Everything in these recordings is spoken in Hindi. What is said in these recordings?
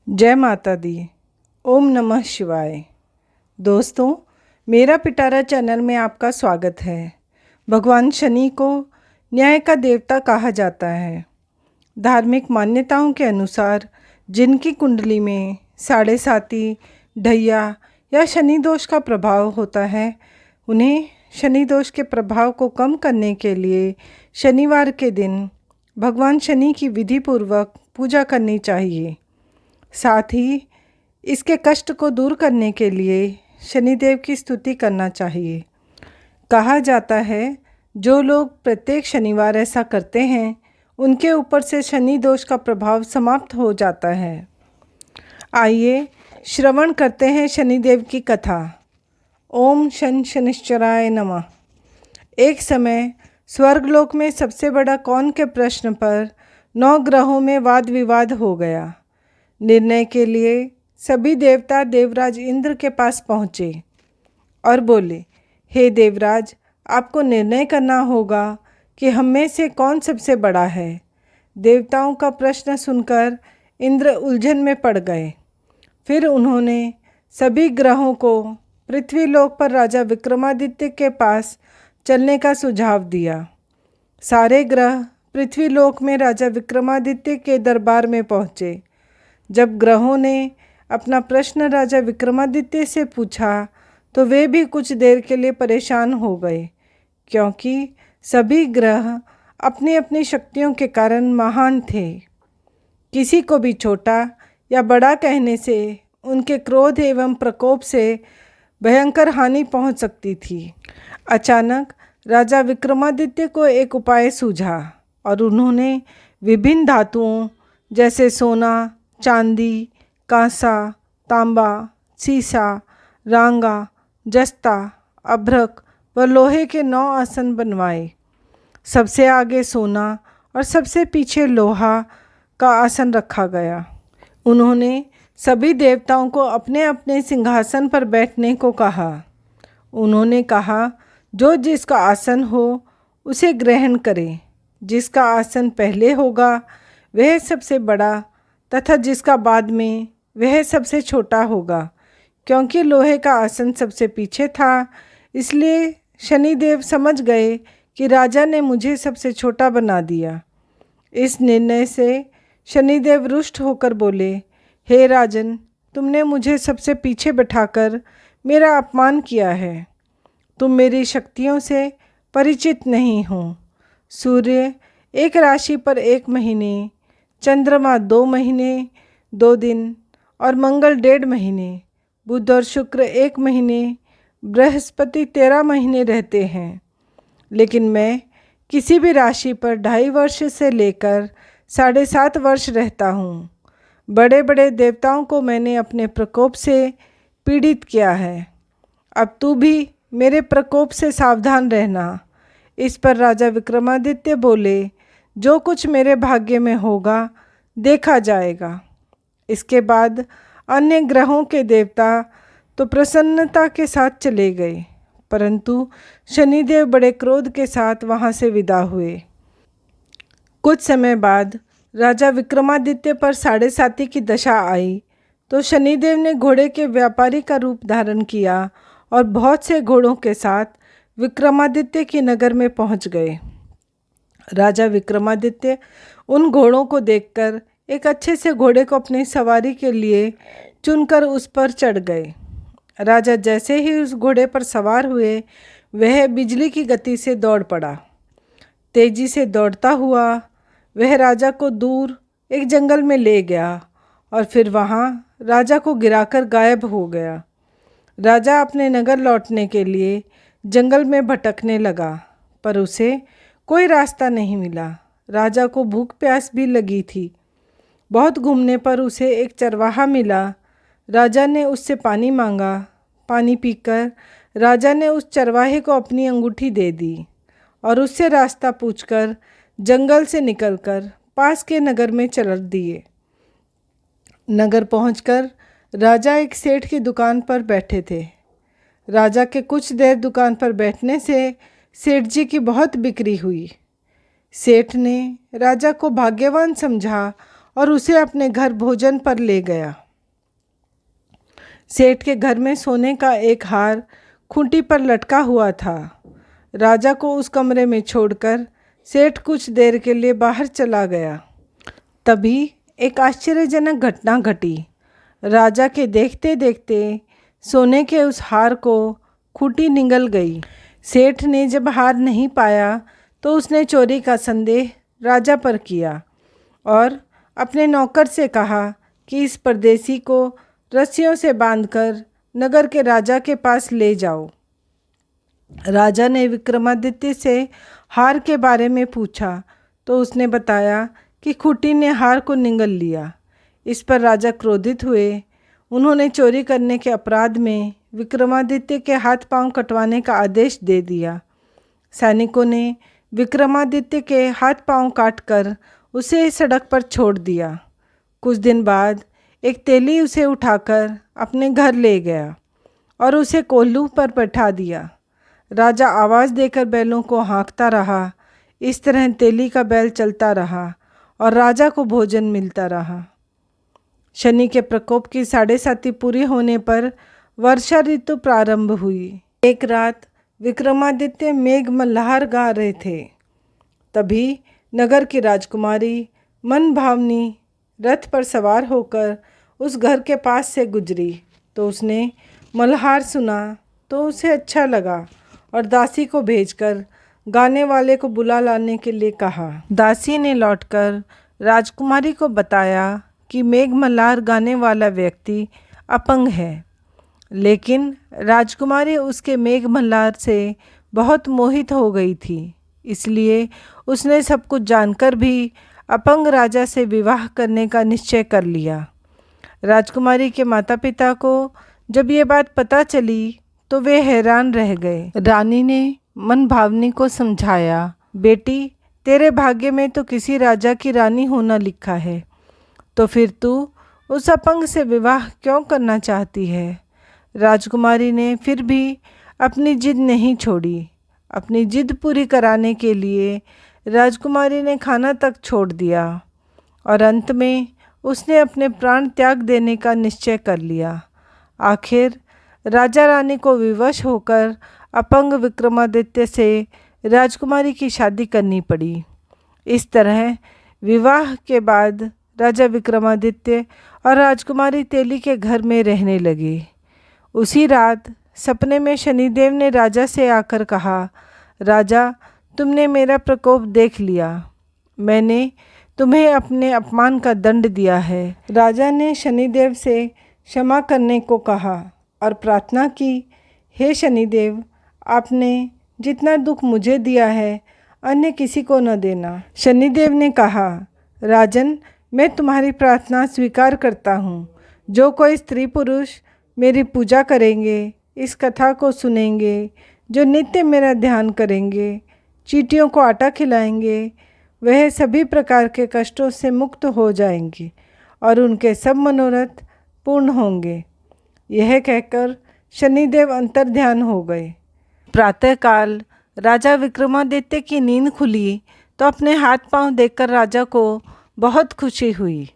जय माता दी। ओम नमः शिवाय। दोस्तों, मेरा पिटारा चैनल में आपका स्वागत है। भगवान शनि को न्याय का देवता कहा जाता है। धार्मिक मान्यताओं के अनुसार जिनकी कुंडली में साढ़े साती, ढैया या शनि दोष का प्रभाव होता है, उन्हें शनि दोष के प्रभाव को कम करने के लिए शनिवार के दिन भगवान शनि की विधि पूर्वक पूजा करनी चाहिए। साथ ही इसके कष्ट को दूर करने के लिए शनिदेव की स्तुति करना चाहिए। कहा जाता है जो लोग प्रत्येक शनिवार ऐसा करते हैं उनके ऊपर से शनि दोष का प्रभाव समाप्त हो जाता है। आइए श्रवण करते हैं शनिदेव की कथा। ओम शनिश्चराय नमः। एक समय स्वर्गलोक में सबसे बड़ा कौन के प्रश्न पर 9 ग्रहों में वाद विवाद हो गया। निर्णय के लिए सभी देवता देवराज इंद्र के पास पहुँचे और बोले, हे देवराज, आपको निर्णय करना होगा कि हम में से कौन सबसे बड़ा है। देवताओं का प्रश्न सुनकर इंद्र उलझन में पड़ गए। फिर उन्होंने सभी ग्रहों को पृथ्वीलोक पर राजा विक्रमादित्य के पास चलने का सुझाव दिया। सारे ग्रह पृथ्वीलोक में राजा विक्रमादित्य के दरबार में पहुँचे। जब ग्रहों ने अपना प्रश्न राजा विक्रमादित्य से पूछा तो वे भी कुछ देर के लिए परेशान हो गए, क्योंकि सभी ग्रह अपनी अपनी शक्तियों के कारण महान थे। किसी को भी छोटा या बड़ा कहने से उनके क्रोध एवं प्रकोप से भयंकर हानि पहुंच सकती थी। अचानक राजा विक्रमादित्य को एक उपाय सूझा और उन्होंने विभिन्न धातुओं जैसे सोना, चांदी, कांसा, तांबा, सीसा, रांगा, जस्ता, अभ्रक व लोहे के 9 आसन बनवाए। सबसे आगे सोना और सबसे पीछे लोहा का आसन रखा गया। उन्होंने सभी देवताओं को अपने अपने सिंहासन पर बैठने को कहा। उन्होंने कहा, जो जिसका आसन हो उसे ग्रहण करे। जिसका आसन पहले होगा वह सबसे बड़ा तथा जिसका बाद में वह सबसे छोटा होगा। क्योंकि लोहे का आसन सबसे पीछे था, इसलिए शनिदेव समझ गए कि राजा ने मुझे सबसे छोटा बना दिया। इस निर्णय से शनिदेव रुष्ट होकर बोले, हे राजन, तुमने मुझे सबसे पीछे बैठाकर मेरा अपमान किया है। तुम मेरी शक्तियों से परिचित नहीं हो। सूर्य एक राशि पर 1 महीने, चंद्रमा 2 महीने 2 दिन और मंगल 1.5 महीने, बुध और शुक्र 1 महीने, बृहस्पति 13 महीने रहते हैं। लेकिन मैं किसी भी राशि पर 2.5 वर्ष से लेकर 7.5 वर्ष रहता हूँ। बड़े बड़े देवताओं को मैंने अपने प्रकोप से पीड़ित किया है। अब तू भी मेरे प्रकोप से सावधान रहना। इस पर राजा विक्रमादित्य बोले, जो कुछ मेरे भाग्य में होगा देखा जाएगा। इसके बाद अन्य ग्रहों के देवता तो प्रसन्नता के साथ चले गए, परंतु शनिदेव बड़े क्रोध के साथ वहां से विदा हुए। कुछ समय बाद राजा विक्रमादित्य पर साढ़े साती की दशा आई तो शनिदेव ने घोड़े के व्यापारी का रूप धारण किया और बहुत से घोड़ों के साथ विक्रमादित्य के नगर में पहुंच गए। राजा विक्रमादित्य उन घोड़ों को देखकर एक अच्छे से घोड़े को अपनी सवारी के लिए चुनकर उस पर चढ़ गए। राजा जैसे ही उस घोड़े पर सवार हुए, वह बिजली की गति से दौड़ पड़ा। तेजी से दौड़ता हुआ वह राजा को दूर एक जंगल में ले गया और फिर वहाँ राजा को गिराकर गायब हो गया। राजा अपने नगर लौटने के लिए जंगल में भटकने लगा, पर उसे कोई रास्ता नहीं मिला। राजा को भूख प्यास भी लगी थी। बहुत घूमने पर उसे एक चरवाहा मिला। राजा ने उससे पानी मांगा। पानी पीकर राजा ने उस चरवाहे को अपनी अंगूठी दे दी और उससे रास्ता पूछकर जंगल से निकलकर पास के नगर में चल दिए। नगर पहुंचकर राजा एक सेठ की दुकान पर बैठे थे। राजा के कुछ देर दुकान पर बैठने से सेठ जी की बहुत बिक्री हुई। सेठ ने राजा को भाग्यवान समझा और उसे अपने घर भोजन पर ले गया। सेठ के घर में सोने का एक हार खूंटी पर लटका हुआ था। राजा को उस कमरे में छोड़कर सेठ कुछ देर के लिए बाहर चला गया। तभी एक आश्चर्यजनक घटना घटी। राजा के देखते देखते सोने के उस हार को खूंटी निगल गई। सेठ ने जब हार नहीं पाया तो उसने चोरी का संदेह राजा पर किया और अपने नौकर से कहा कि इस परदेसी को रस्सियों से बांधकर नगर के राजा के पास ले जाओ। राजा ने विक्रमादित्य से हार के बारे में पूछा तो उसने बताया कि खूंटी ने हार को निगल लिया। इस पर राजा क्रोधित हुए। उन्होंने चोरी करने के अपराध में विक्रमादित्य के हाथ पांव कटवाने का आदेश दे दिया। सैनिकों ने विक्रमादित्य के हाथ पांव काटकर उसे सड़क पर छोड़ दिया। कुछ दिन बाद एक तेली उसे उठाकर अपने घर ले गया और उसे कोल्हू पर बैठा दिया। राजा आवाज़ देकर बैलों को हाँकता रहा। इस तरह तेली का बैल चलता रहा और राजा को भोजन मिलता रहा। शनि के प्रकोप की 7.5 पूरी होने पर वर्षा ऋतु प्रारंभ हुई। एक रात विक्रमादित्य मेघ मल्हार गा रहे थे। तभी नगर की राजकुमारी मन भावनी रथ पर सवार होकर उस घर के पास से गुजरी तो उसने मल्हार सुना तो उसे अच्छा लगा और दासी को भेजकर गाने वाले को बुला लाने के लिए कहा। दासी ने लौटकर राजकुमारी को बताया कि मेघ मल्हार गाने वाला व्यक्ति अपंग है। लेकिन राजकुमारी उसके मेघ मल्हार से बहुत मोहित हो गई थी, इसलिए उसने सब कुछ जानकर भी अपंग राजा से विवाह करने का निश्चय कर लिया। राजकुमारी के माता पिता को जब ये बात पता चली तो वे हैरान रह गए। रानी ने मन भावनी को समझाया, बेटी तेरे भाग्य में तो किसी राजा की रानी होना लिखा है, तो फिर तू उस अपंग से विवाह क्यों करना चाहती है। राजकुमारी ने फिर भी अपनी जिद नहीं छोड़ी। अपनी जिद पूरी कराने के लिए राजकुमारी ने खाना तक छोड़ दिया और अंत में उसने अपने प्राण त्याग देने का निश्चय कर लिया। आखिर राजा रानी को विवश होकर अपंग विक्रमादित्य से राजकुमारी की शादी करनी पड़ी। इस तरह विवाह के बाद राजा विक्रमादित्य और राजकुमारी तेली के घर में रहने लगे। उसी रात सपने में शनिदेव ने राजा से आकर कहा, राजा तुमने मेरा प्रकोप देख लिया, मैंने तुम्हें अपने अपमान का दंड दिया है। राजा ने शनिदेव से क्षमा करने को कहा और प्रार्थना की, हे शनिदेव आपने जितना दुख मुझे दिया है अन्य किसी को न देना। शनिदेव ने कहा, राजन मैं तुम्हारी प्रार्थना स्वीकार करता हूँ। जो कोई स्त्री पुरुष मेरी पूजा करेंगे, इस कथा को सुनेंगे, जो नित्य मेरा ध्यान करेंगे, चींटियों को आटा खिलाएंगे, वह सभी प्रकार के कष्टों से मुक्त हो जाएंगे और उनके सब मनोरथ पूर्ण होंगे। यह कहकर शनिदेव अंतर्ध्यान हो गए। प्रातःकाल राजा विक्रमादित्य की नींद खुली तो अपने हाथ पांव देखकर राजा को बहुत खुशी हुई।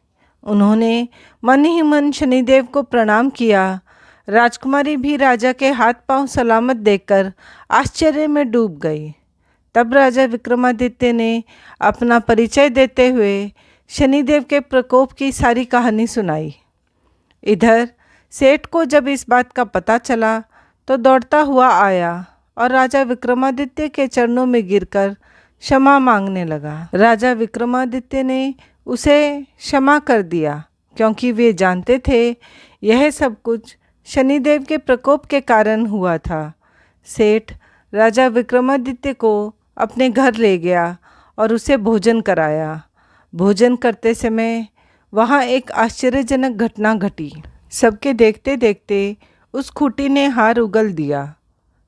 उन्होंने मन ही मन शनिदेव को प्रणाम किया। राजकुमारी भी राजा के हाथ पांव सलामत देखकर आश्चर्य में डूब गई। तब राजा विक्रमादित्य ने अपना परिचय देते हुए शनिदेव के प्रकोप की सारी कहानी सुनाई। इधर सेठ को जब इस बात का पता चला तो दौड़ता हुआ आया और राजा विक्रमादित्य के चरणों में गिरकर क्षमा मांगने लगा। राजा विक्रमादित्य ने उसे क्षमा कर दिया क्योंकि वे जानते थे यह सब कुछ शनिदेव के प्रकोप के कारण हुआ था। सेठ राजा विक्रमादित्य को अपने घर ले गया और उसे भोजन कराया। भोजन करते समय वहाँ एक आश्चर्यजनक घटना घटी। सबके देखते देखते उस खूंटी ने हार उगल दिया।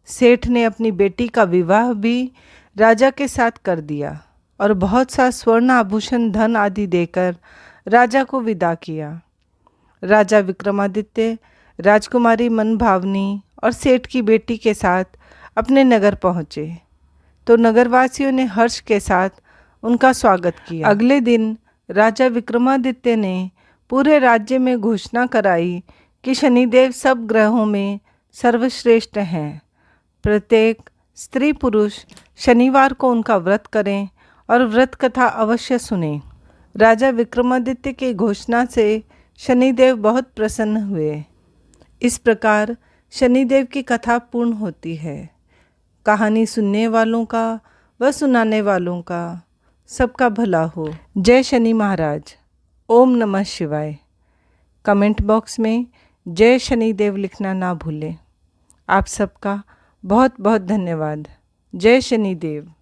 सेठ ने अपनी बेटी का विवाह भी राजा के साथ कर दिया और बहुत सा स्वर्ण आभूषण धन आदि देकर राजा को विदा किया। राजा विक्रमादित्य राजकुमारी मनभावनी और सेठ की बेटी के साथ अपने नगर पहुँचे तो नगरवासियों ने हर्ष के साथ उनका स्वागत किया। अगले दिन राजा विक्रमादित्य ने पूरे राज्य में घोषणा कराई कि शनिदेव सब ग्रहों में सर्वश्रेष्ठ हैं। प्रत्येक स्त्री पुरुष शनिवार को उनका व्रत करें और व्रत कथा अवश्य सुनें। राजा विक्रमादित्य की घोषणा से शनिदेव बहुत प्रसन्न हुए। इस प्रकार शनिदेव की कथा पूर्ण होती है। कहानी सुनने वालों का व सुनाने वालों का सबका भला हो। जय शनि महाराज। ओम नमः शिवाय। कमेंट बॉक्स में जय शनिदेव लिखना ना भूलें। आप सबका बहुत बहुत धन्यवाद। जय शनिदेव।